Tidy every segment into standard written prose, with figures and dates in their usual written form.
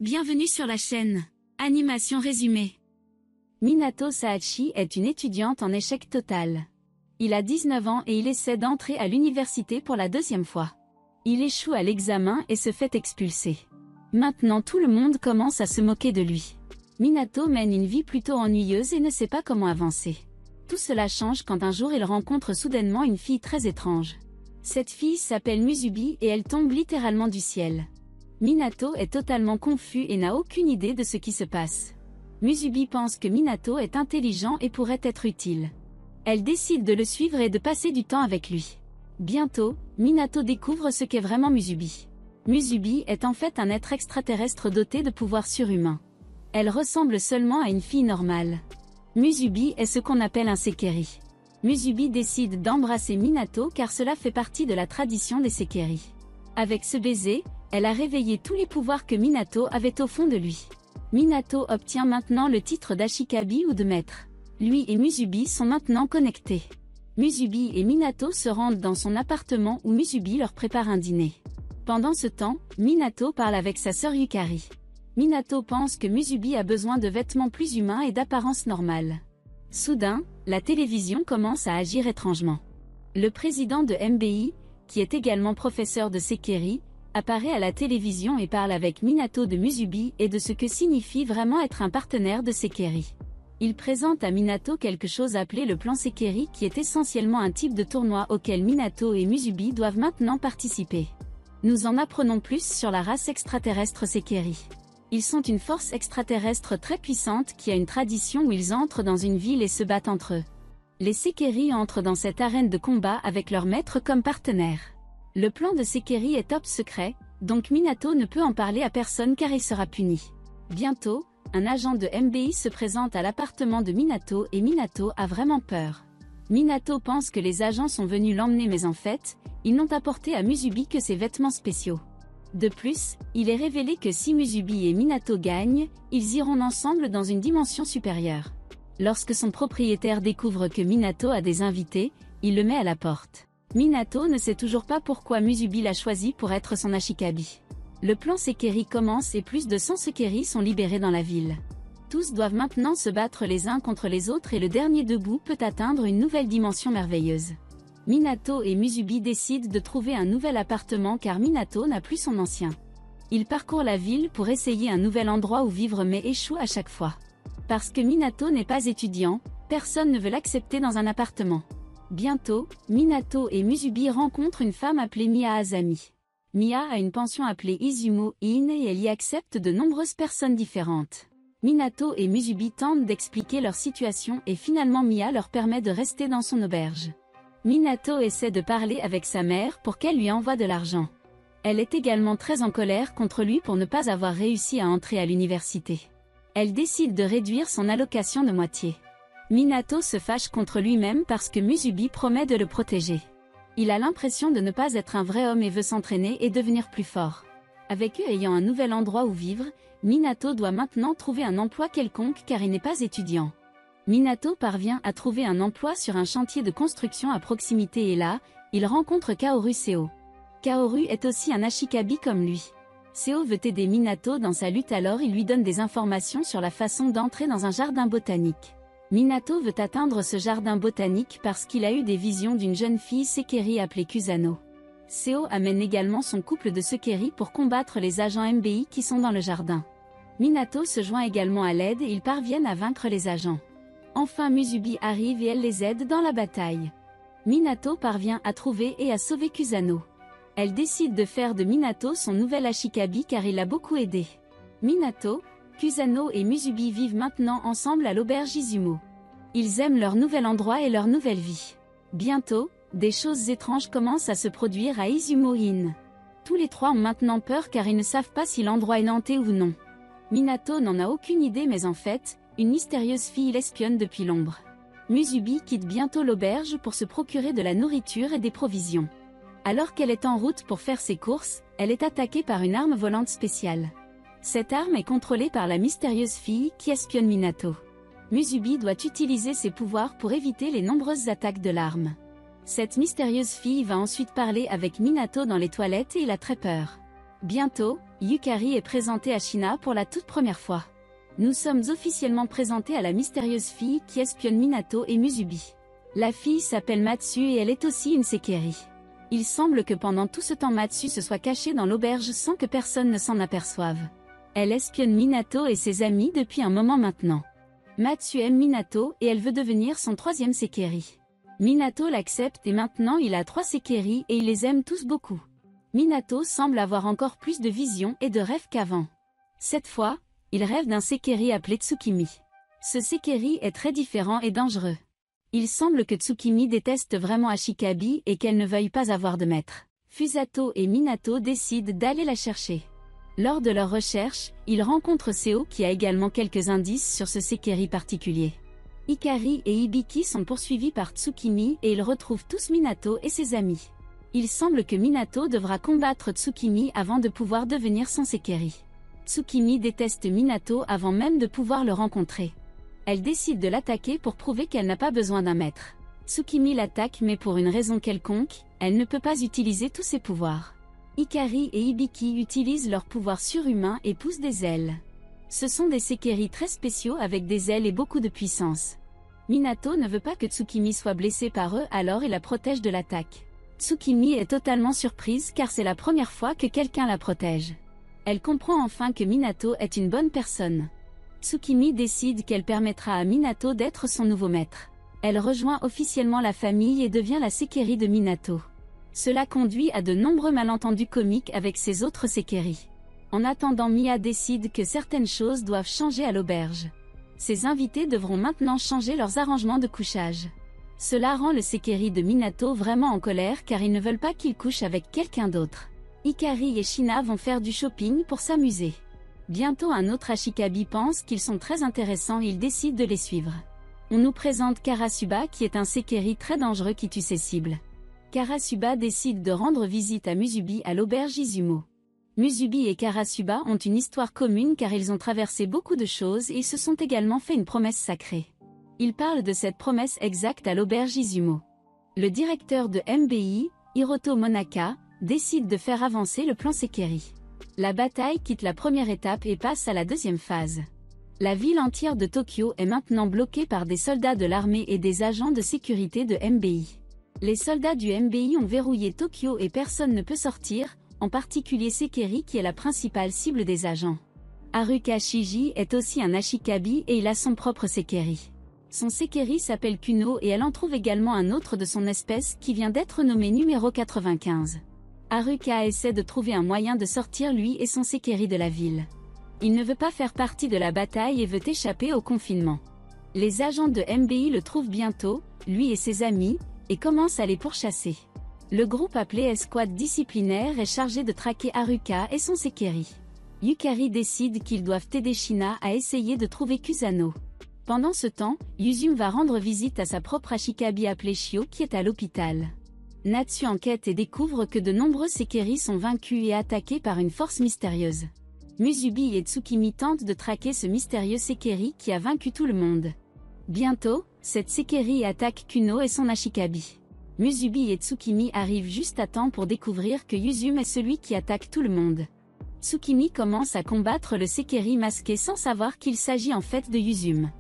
Bienvenue sur la chaîne. Animation résumée. Minato Sahachi est une étudiante en échec total. Il a 19 ans et il essaie d'entrer à l'université pour la deuxième fois. Il échoue à l'examen et se fait expulser. Maintenant tout le monde commence à se moquer de lui. Minato mène une vie plutôt ennuyeuse et ne sait pas comment avancer. Tout cela change quand un jour il rencontre soudainement une fille très étrange. Cette fille s'appelle Musubi et elle tombe littéralement du ciel. Minato est totalement confus et n'a aucune idée de ce qui se passe. Musubi pense que Minato est intelligent et pourrait être utile. Elle décide de le suivre et de passer du temps avec lui. Bientôt, Minato découvre ce qu'est vraiment Musubi. Musubi est en fait un être extraterrestre doté de pouvoirs surhumains. Elle ressemble seulement à une fille normale. Musubi est ce qu'on appelle un Sekeri. Musubi décide d'embrasser Minato car cela fait partie de la tradition des Sekeri. Avec ce baiser, elle a réveillé tous les pouvoirs que Minato avait au fond de lui. Minato obtient maintenant le titre d'Ashikabi ou de maître. Lui et Musubi sont maintenant connectés. Musubi et Minato se rendent dans son appartement où Musubi leur prépare un dîner. Pendant ce temps, Minato parle avec sa sœur Yukari. Minato pense que Musubi a besoin de vêtements plus humains et d'apparence normale. Soudain, la télévision commence à agir étrangement. Le président de MBI, qui est également professeur de Sekeri, apparaît à la télévision et parle avec Minato de Musubi et de ce que signifie vraiment être un partenaire de Sekeri. Il présente à Minato quelque chose appelé le plan Sekeri qui est essentiellement un type de tournoi auquel Minato et Musubi doivent maintenant participer. Nous en apprenons plus sur la race extraterrestre Sekeri. Ils sont une force extraterrestre très puissante qui a une tradition où ils entrent dans une ville et se battent entre eux. Les Sekeri entrent dans cette arène de combat avec leur maître comme partenaire. Le plan de Sekeri est top secret, donc Minato ne peut en parler à personne car il sera puni. Bientôt, un agent de MBI se présente à l'appartement de Minato et Minato a vraiment peur. Minato pense que les agents sont venus l'emmener mais en fait, ils n'ont apporté à Musubi que ses vêtements spéciaux. De plus, il est révélé que si Musubi et Minato gagnent, ils iront ensemble dans une dimension supérieure. Lorsque son propriétaire découvre que Minato a des invités, il le met à la porte. Minato ne sait toujours pas pourquoi Musubi l'a choisi pour être son Ashikabi. Le plan Sekeri commence et plus de 100 Sekeri sont libérés dans la ville. Tous doivent maintenant se battre les uns contre les autres et le dernier debout peut atteindre une nouvelle dimension merveilleuse. Minato et Musubi décident de trouver un nouvel appartement car Minato n'a plus son ancien. Il parcourt la ville pour essayer un nouvel endroit où vivre mais échoue à chaque fois. Parce que Minato n'est pas étudiant, personne ne veut l'accepter dans un appartement. Bientôt, Minato et Musubi rencontrent une femme appelée Mia Azami. Mia a une pension appelée Izumo Inn et elle y accepte de nombreuses personnes différentes. Minato et Musubi tentent d'expliquer leur situation et finalement Mia leur permet de rester dans son auberge. Minato essaie de parler avec sa mère pour qu'elle lui envoie de l'argent. Elle est également très en colère contre lui pour ne pas avoir réussi à entrer à l'université. Elle décide de réduire son allocation de moitié. Minato se fâche contre lui-même parce que Musubi promet de le protéger. Il a l'impression de ne pas être un vrai homme et veut s'entraîner et devenir plus fort. Avec eux ayant un nouvel endroit où vivre, Minato doit maintenant trouver un emploi quelconque car il n'est pas étudiant. Minato parvient à trouver un emploi sur un chantier de construction à proximité et là, il rencontre Kaoru Seo. Kaoru est aussi un Ashikabi comme lui. Seo veut aider Minato dans sa lutte alors il lui donne des informations sur la façon d'entrer dans un jardin botanique. Minato veut atteindre ce jardin botanique parce qu'il a eu des visions d'une jeune fille Sekeri appelée Kusano. Seo amène également son couple de Sekeri pour combattre les agents MBI qui sont dans le jardin. Minato se joint également à l'aide et ils parviennent à vaincre les agents. Enfin Musubi arrive et elle les aide dans la bataille. Minato parvient à trouver et à sauver Kusano. Elle décide de faire de Minato son nouvel Ashikabi car il l'a beaucoup aidé. Minato, Kusano et Musubi vivent maintenant ensemble à l'auberge Izumo. Ils aiment leur nouvel endroit et leur nouvelle vie. Bientôt, des choses étranges commencent à se produire à Izumo Inn. Tous les trois ont maintenant peur car ils ne savent pas si l'endroit est hanté ou non. Minato n'en a aucune idée mais en fait, une mystérieuse fille l'espionne depuis l'ombre. Musubi quitte bientôt l'auberge pour se procurer de la nourriture et des provisions. Alors qu'elle est en route pour faire ses courses, elle est attaquée par une arme volante spéciale. Cette arme est contrôlée par la mystérieuse fille qui espionne Minato. Musubi doit utiliser ses pouvoirs pour éviter les nombreuses attaques de l'arme. Cette mystérieuse fille va ensuite parler avec Minato dans les toilettes et il a très peur. Bientôt, Yukari est présentée à Shina pour la toute première fois. Nous sommes officiellement présentés à la mystérieuse fille qui espionne Minato et Musubi. La fille s'appelle Matsu et elle est aussi une Sekiri. Il semble que pendant tout ce temps Matsu se soit cachée dans l'auberge sans que personne ne s'en aperçoive. Elle espionne Minato et ses amis depuis un moment maintenant. Matsu aime Minato et elle veut devenir son troisième Sekiri. Minato l'accepte et maintenant il a 3 Sekiri et il les aime tous beaucoup. Minato semble avoir encore plus de visions et de rêves qu'avant. Cette fois, il rêve d'un Sekiri appelé Tsukimi. Ce Sekiri est très différent et dangereux. Il semble que Tsukimi déteste vraiment Ashikabi et qu'elle ne veuille pas avoir de maître. Fusato et Minato décident d'aller la chercher. Lors de leur recherche, ils rencontrent Seo qui a également quelques indices sur ce Sekiri particulier. Hikari et Hibiki sont poursuivis par Tsukimi et ils retrouvent tous Minato et ses amis. Il semble que Minato devra combattre Tsukimi avant de pouvoir devenir son Sekiri. Tsukimi déteste Minato avant même de pouvoir le rencontrer. Elle décide de l'attaquer pour prouver qu'elle n'a pas besoin d'un maître. Tsukimi l'attaque mais pour une raison quelconque, elle ne peut pas utiliser tous ses pouvoirs. Hikari et Hibiki utilisent leurs pouvoirs surhumains et poussent des ailes. Ce sont des Sekiri très spéciaux avec des ailes et beaucoup de puissance. Minato ne veut pas que Tsukimi soit blessé par eux alors il la protège de l'attaque. Tsukimi est totalement surprise car c'est la première fois que quelqu'un la protège. Elle comprend enfin que Minato est une bonne personne. Tsukimi décide qu'elle permettra à Minato d'être son nouveau maître. Elle rejoint officiellement la famille et devient la Sekiri de Minato. Cela conduit à de nombreux malentendus comiques avec ses autres Sekiri. En attendant, Mia décide que certaines choses doivent changer à l'auberge. Ses invités devront maintenant changer leurs arrangements de couchage. Cela rend le Sekiri de Minato vraiment en colère car ils ne veulent pas qu'il couche avec quelqu'un d'autre. Hikari et Shina vont faire du shopping pour s'amuser. Bientôt un autre Ashikabi pense qu'ils sont très intéressants et il décide de les suivre. On nous présente Karasuba qui est un Sekiri très dangereux qui tue ses cibles. Karasuba décide de rendre visite à Musubi à l'auberge Izumo. Musubi et Karasuba ont une histoire commune car ils ont traversé beaucoup de choses et ils se sont également fait une promesse sacrée. Ils parlent de cette promesse exacte à l'auberge Izumo. Le directeur de MBI, Hiroto Monaka, décide de faire avancer le plan Sekiri. La bataille quitte la première étape et passe à la deuxième phase. La ville entière de Tokyo est maintenant bloquée par des soldats de l'armée et des agents de sécurité de MBI. Les soldats du MBI ont verrouillé Tokyo et personne ne peut sortir, en particulier Sekiri qui est la principale cible des agents. Haruka Shiji est aussi un Ashikabi et il a son propre Sekiri. Son Sekiri s'appelle Kuno et elle en trouve également un autre de son espèce qui vient d'être nommé numéro 95. Haruka essaie de trouver un moyen de sortir lui et son Sekiri de la ville. Il ne veut pas faire partie de la bataille et veut échapper au confinement. Les agents de MBI le trouvent bientôt, lui et ses amis, et commencent à les pourchasser. Le groupe appelé Escouade disciplinaire est chargé de traquer Haruka et son Sekiri. Yukari décide qu'ils doivent aider Shina à essayer de trouver Kusano. Pendant ce temps, Yuzum va rendre visite à sa propre Ashikabi appelée Shio qui est à l'hôpital. Natsu enquête et découvre que de nombreux Sekiri sont vaincus et attaqués par une force mystérieuse. Musubi et Tsukimi tentent de traquer ce mystérieux Sekiri qui a vaincu tout le monde. Bientôt, cette Sekiri attaque Kuno et son Ashikabi. Musubi et Tsukimi arrivent juste à temps pour découvrir que Yuzum est celui qui attaque tout le monde. Tsukimi commence à combattre le Sekiri masqué sans savoir qu'il s'agit en fait de Yuzum.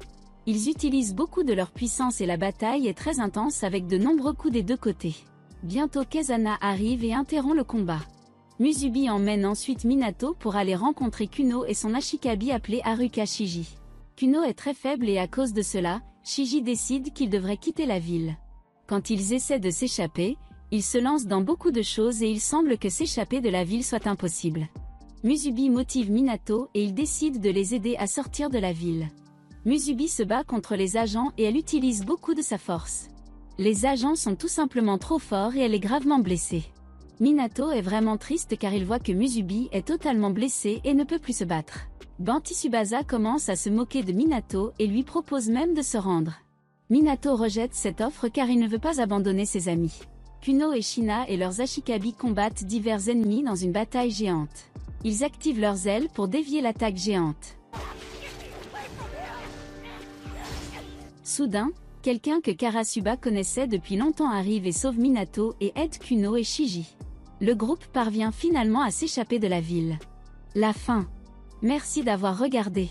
Ils utilisent beaucoup de leur puissance et la bataille est très intense avec de nombreux coups des deux côtés. Bientôt Kazana arrive et interrompt le combat. Musubi emmène ensuite Minato pour aller rencontrer Kuno et son Ashikabi appelé Haruka Shiji. Kuno est très faible et à cause de cela, Shiji décide qu'il devrait quitter la ville. Quand ils essaient de s'échapper, ils se lancent dans beaucoup de choses et il semble que s'échapper de la ville soit impossible. Musubi motive Minato et il décide de les aider à sortir de la ville. Musubi se bat contre les agents et elle utilise beaucoup de sa force. Les agents sont tout simplement trop forts et elle est gravement blessée. Minato est vraiment triste car il voit que Musubi est totalement blessé et ne peut plus se battre. Banti Tsubasa commence à se moquer de Minato et lui propose même de se rendre. Minato rejette cette offre car il ne veut pas abandonner ses amis. Kuno et Shina et leurs Ashikabi combattent divers ennemis dans une bataille géante. Ils activent leurs ailes pour dévier l'attaque géante. Soudain, quelqu'un que Karasuba connaissait depuis longtemps arrive et sauve Minato et aide Kuno et Shiji. Le groupe parvient finalement à s'échapper de la ville. La fin. Merci d'avoir regardé.